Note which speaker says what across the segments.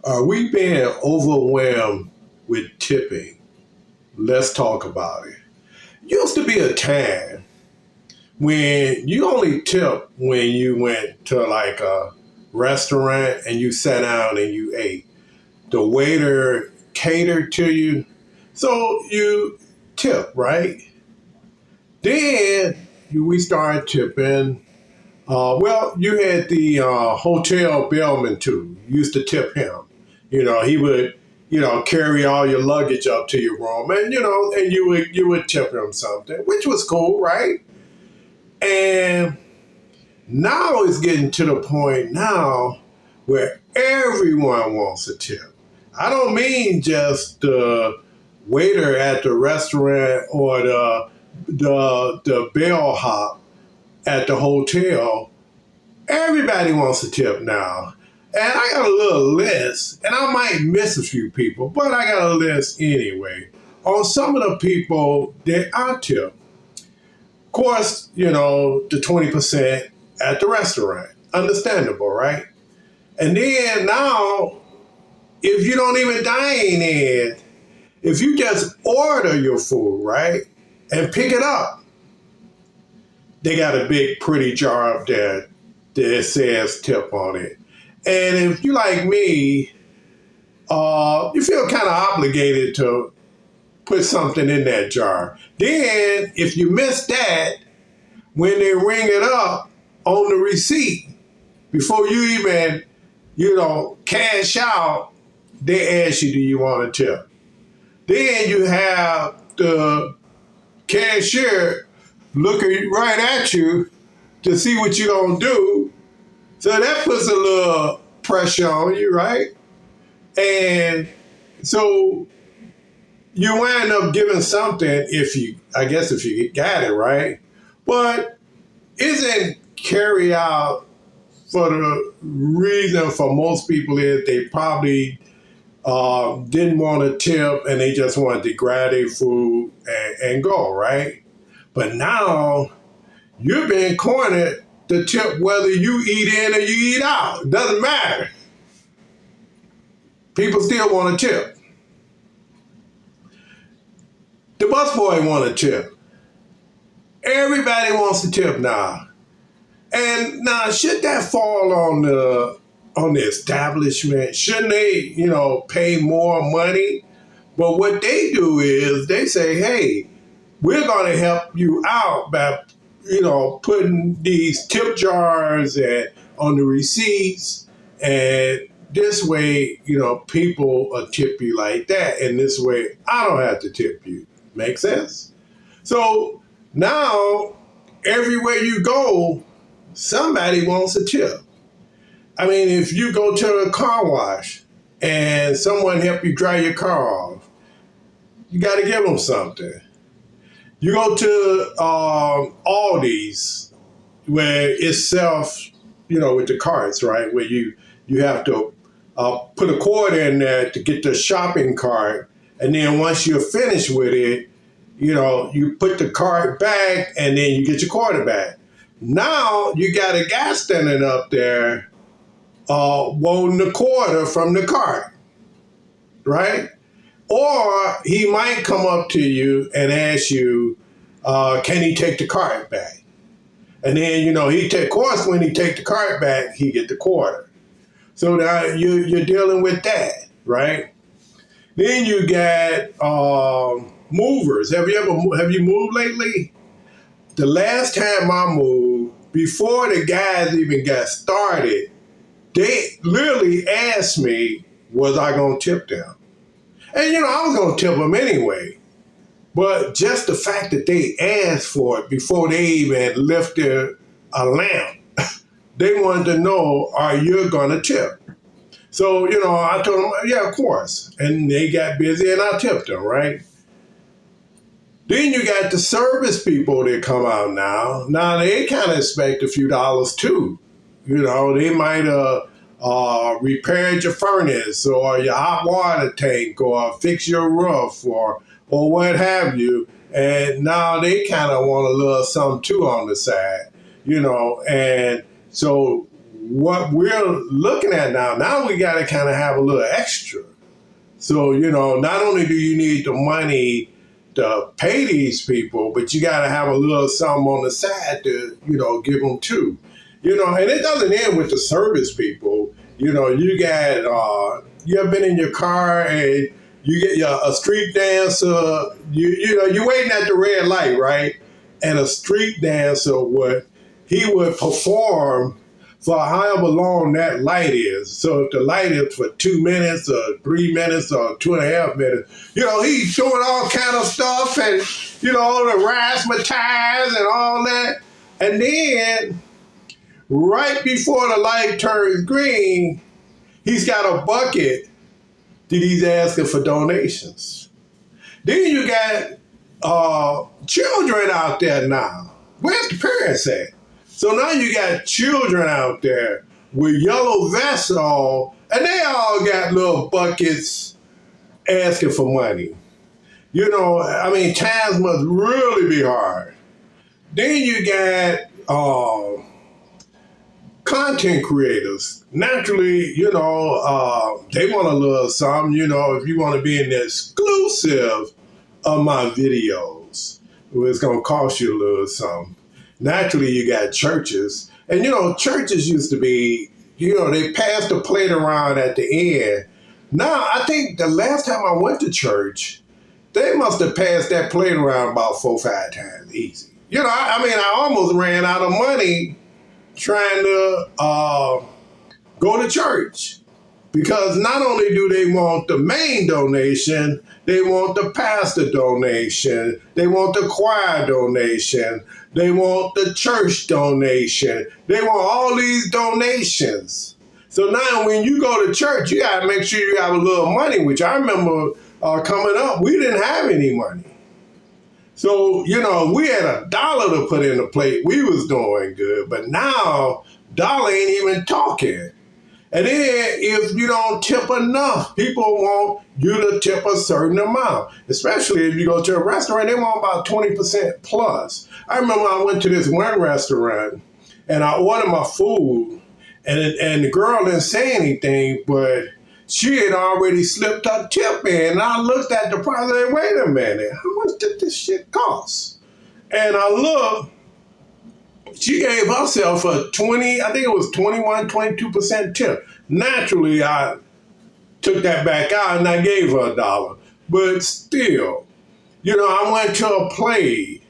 Speaker 1: Are we being overwhelmed with tipping? Let's talk about it. Used to be a time when you only tip when you went to like a restaurant and you sat down and you ate. The waiter catered to you, so you tip, right? Then we started tipping. Well, you had the hotel bellman too. You used to tip him. He would, carry all your luggage up to your room, and you would tip him something, which was cool, right? And now it's getting to the point now where everyone wants a tip. I don't mean just the waiter at the restaurant or the bellhop at the hotel. Everybody wants a tip now. And I got a little list, and I might miss a few people, but I got a list anyway on some of the people that I tip. Of course, the 20% at the restaurant. Understandable, right? And then now, if you don't even dine in, if you just order your food, right, and pick it up, they got a big, pretty jar up there that says tip on it. And if you like me, you feel kind of obligated to put something in that jar. Then, if you miss that, when they ring it up on the receipt, before you even, cash out, they ask you, do you want a tip? Then you have the cashier looking right at you to see what you're going to do. So that puts a little pressure on you, right? And so you wind up giving something if you got it, right? But isn't carry out for the reason for most people is they probably didn't want to tip and they just wanted to grab their food and go, right? But now you're being cornered to tip whether you eat in or you eat out. It doesn't matter. People still want to tip. The busboy want to tip. Everybody wants to tip now. And now, should that fall on the establishment? Shouldn't they, pay more money? But what they do is they say, hey, we're going to help you out by, putting these tip jars on the receipts. And this way, people will tip you like that. And this way, I don't have to tip you. Make sense? So now, everywhere you go, somebody wants a tip. I mean, if you go to a car wash and someone help you dry your car off, you got to give them something. You go to Aldi's where it's with the carts, right? Where you have to put a quarter in there to get the shopping cart. And then once you're finished with it, you put the cart back and then you get your quarter back. Now you got a guy standing up there wanting a quarter from the cart, right? Or he might come up to you and ask you, can he take the cart back? And then, of course, when he take the cart back, he get the quarter. So now you're dealing with that, right? Then you got movers. Have you moved lately? The last time I moved, before the guys even got started, they literally asked me, was I going to tip them? And, I was going to tip them anyway. But just the fact that they asked for it before they even lifted a lamp, they wanted to know, are you going to tip? So, I told them, yeah, of course. And they got busy and I tipped them, right? Then you got the service people that come out now. Now they kind of expect a few dollars too. They might repaired your furnace or your hot water tank or fix your roof or what have you. And now they kind of want a little something too on the side, And so what we're looking at now we got to kind of have a little extra. So, not only do you need the money to pay these people, but you got to have a little something on the side to, give them too. And it doesn't end with the service people. You got, you ever been in your car and you get a street dancer, you're waiting at the red light, right? And a street dancer he would perform for however long that light is. So if the light is for 2 minutes or 3 minutes or 2.5 minutes, he's doing all kind of stuff and, the razzmatazz and all that. And then right before the light turns green, he's got a bucket that he's asking for donations. Then you got children out there now. Where's the parents at? So now you got children out there with yellow vests on, and they all got little buckets asking for money. Times must really be hard. Then you got content creators. Naturally, they want a little something, if you want to be in the exclusive of my videos, it's going to cost you a little something. Naturally, you got churches. And, churches used to be, they passed the plate around at the end. Now, I think the last time I went to church, they must have passed that plate around about 4 or 5 times easy. I almost ran out of money trying to go to church. Because not only do they want the main donation, they want the pastor donation, they want the choir donation, they want the church donation, they want all these donations. So now when you go to church, you got to make sure you have a little money, which I remember coming up, we didn't have any money. So, we had $1 to put in the plate, we was doing good, but now dollar ain't even talking. And then if you don't tip enough, people want you to tip a certain amount, especially if you go to a restaurant, they want about 20% plus. I remember I went to this one restaurant and I ordered my food and the girl didn't say anything, but she had already slipped her tip in. And I looked at the price and said, wait a minute, how much did this shit cost? And I looked. She gave herself a 22% tip. Naturally, I took that back out and I gave her $1. But still, I went to a play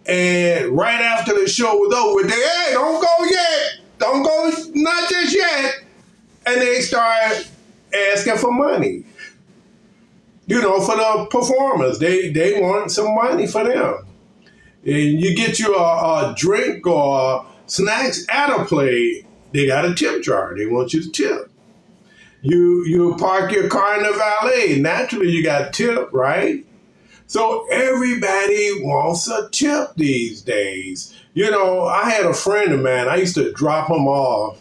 Speaker 1: and right after the show was over, they, hey, don't go yet. Don't go, not just yet. And they started asking for money. For the performers. They want some money for them. And you get you a drink or snacks at a play, they got a tip jar. They want you to tip. You park your car in the valet. Naturally, you got tip, right? So everybody wants a tip these days. I had a friend of mine. I used to drop him off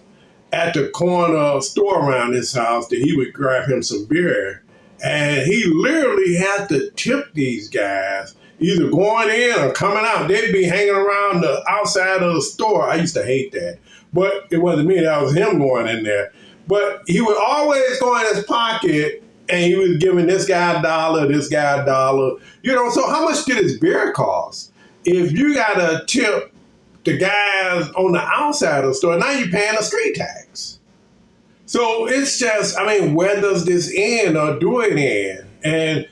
Speaker 1: at the corner store around his house that he would grab him some beer. And he literally had to tip these guys, either going in or coming out. They'd be hanging around the outside of the store. I used to hate that. But it wasn't me, that was him going in there. But he would always go in his pocket and he was giving this guy $1, this guy $1. So how much did his beer cost? If you got to tip the guys on the outside of the store, now you're paying a street tax. So it's just, where does this end or do it end? And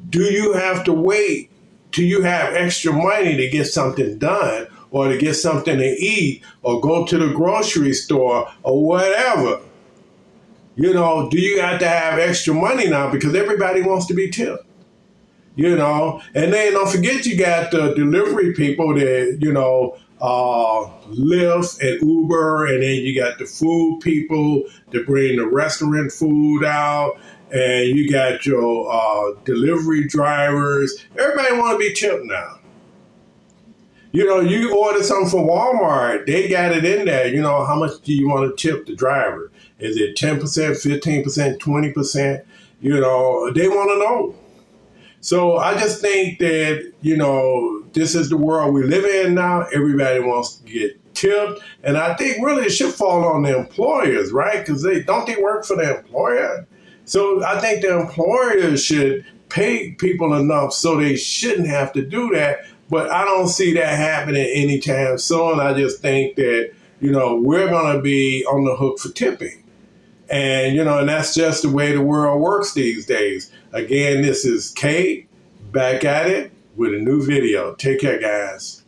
Speaker 1: do you have to wait till you have extra money to get something done or to get something to eat or go to the grocery store or whatever? Do you have to have extra money now because everybody wants to be tipped? And then don't forget you got the delivery people that, Lyft and Uber, and then you got the food people that bring the restaurant food out, and you got your delivery drivers. Everybody want to be tipped now. You order something from Walmart, they got it in there. How much do you want to tip the driver? Is it 10%, 15%, 20%? They want to know. So I just think that, this is the world we live in now. Everybody wants to get tipped. And I think really it should fall on the employers, right? Because they work for the employer. So I think the employers should pay people enough so they shouldn't have to do that. But I don't see that happening anytime soon. I just think that, we're going to be on the hook for tipping. And, and that's just the way the world works these days. Again, this is Kate, back at it with a new video. Take care, guys.